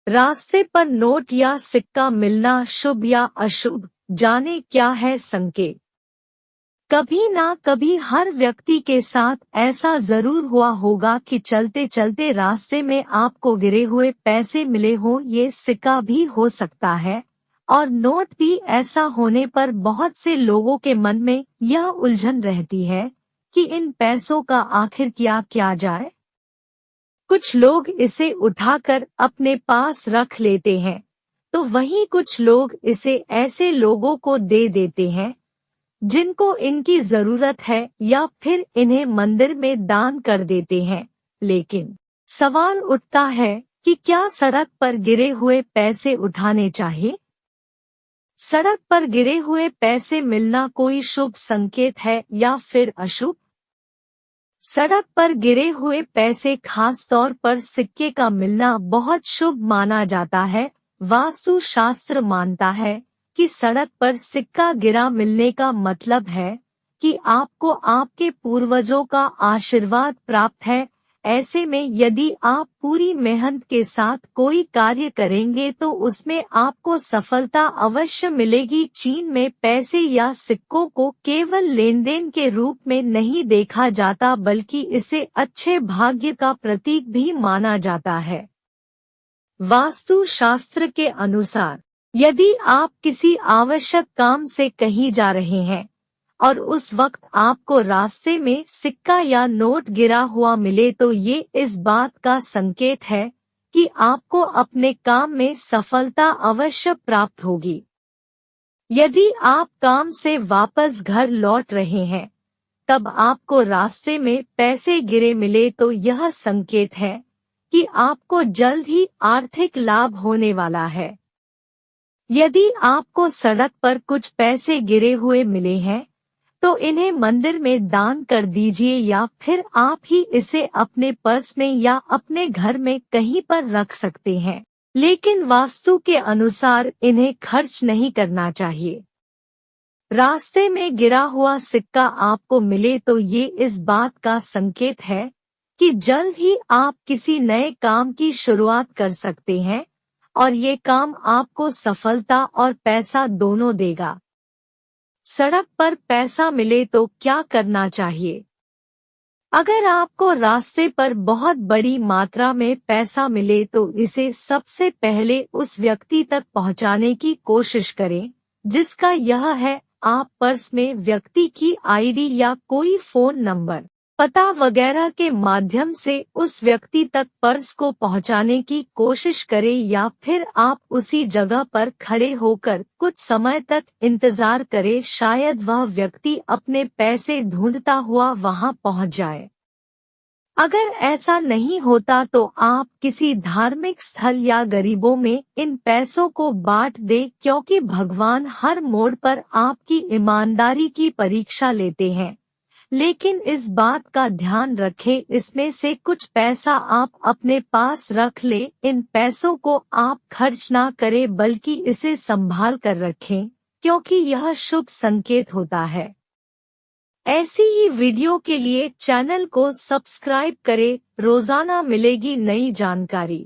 रास्ते पर नोट या सिक्का मिलना शुभ या अशुभ, जाने क्या है संकेत। कभी ना कभी हर व्यक्ति के साथ ऐसा जरूर हुआ होगा कि चलते चलते रास्ते में आपको गिरे हुए पैसे मिले हों। ये सिक्का भी हो सकता है और नोट भी। ऐसा होने पर बहुत से लोगों के मन में यह उलझन रहती है कि इन पैसों का आखिर क्या किया जाए। कुछ लोग इसे उठाकर अपने पास रख लेते हैं, तो वहीं कुछ लोग इसे ऐसे लोगों को दे देते हैं जिनको इनकी जरूरत है, या फिर इन्हें मंदिर में दान कर देते हैं। लेकिन सवाल उठता है कि क्या सड़क पर गिरे हुए पैसे उठाने चाहिए? सड़क पर गिरे हुए पैसे मिलना कोई शुभ संकेत है या फिर अशुभ? सड़क पर गिरे हुए पैसे, खास तौर पर सिक्के का मिलना बहुत शुभ माना जाता है। वास्तु शास्त्र मानता है कि सड़क पर सिक्का गिरा मिलने का मतलब है कि आपको आपके पूर्वजों का आशीर्वाद प्राप्त है। ऐसे में यदि आप पूरी मेहनत के साथ कोई कार्य करेंगे तो उसमें आपको सफलता अवश्य मिलेगी। चीन में पैसे या सिक्कों को केवल लेन देन के रूप में नहीं देखा जाता, बल्कि इसे अच्छे भाग्य का प्रतीक भी माना जाता है। वास्तु शास्त्र के अनुसार यदि आप किसी आवश्यक काम से कहीं जा रहे हैं और उस वक्त आपको रास्ते में सिक्का या नोट गिरा हुआ मिले, तो ये इस बात का संकेत है कि आपको अपने काम में सफलता अवश्य प्राप्त होगी। यदि आप काम से वापस घर लौट रहे हैं तब आपको रास्ते में पैसे गिरे मिले, तो यह संकेत है कि आपको जल्द ही आर्थिक लाभ होने वाला है। यदि आपको सड़क पर कुछ पैसे गिरे हुए मिले हैं तो इन्हें मंदिर में दान कर दीजिए, या फिर आप ही इसे अपने पर्स में या अपने घर में कहीं पर रख सकते हैं। लेकिन वास्तु के अनुसार इन्हें खर्च नहीं करना चाहिए। रास्ते में गिरा हुआ सिक्का आपको मिले तो ये इस बात का संकेत है कि जल्द ही आप किसी नए काम की शुरुआत कर सकते हैं और ये काम आपको सफलता और पैसा दोनों देगा। सड़क पर पैसा मिले तो क्या करना चाहिए? अगर आपको रास्ते पर बहुत बड़ी मात्रा में पैसा मिले तो इसे सबसे पहले उस व्यक्ति तक पहुंचाने की कोशिश करें जिसका यह है। आप पर्स में व्यक्ति की आईडी या कोई फोन नंबर, पता वगैरह के माध्यम से उस व्यक्ति तक पर्स को पहुंचाने की कोशिश करें, या फिर आप उसी जगह पर खड़े होकर कुछ समय तक इंतजार करें। शायद वह व्यक्ति अपने पैसे ढूंढता हुआ वहां पहुंच जाए। अगर ऐसा नहीं होता तो आप किसी धार्मिक स्थल या गरीबों में इन पैसों को बांट दें, क्योंकि भगवान हर मोड़ पर आपकी ईमानदारी की परीक्षा लेते हैं। लेकिन इस बात का ध्यान रखें, इसमें से कुछ पैसा आप अपने पास रख लें। इन पैसों को आप खर्च ना करें बल्कि इसे संभाल कर रखें, क्योंकि यह शुभ संकेत होता है। ऐसी ही वीडियो के लिए चैनल को सब्सक्राइब करें। रोजाना मिलेगी नई जानकारी।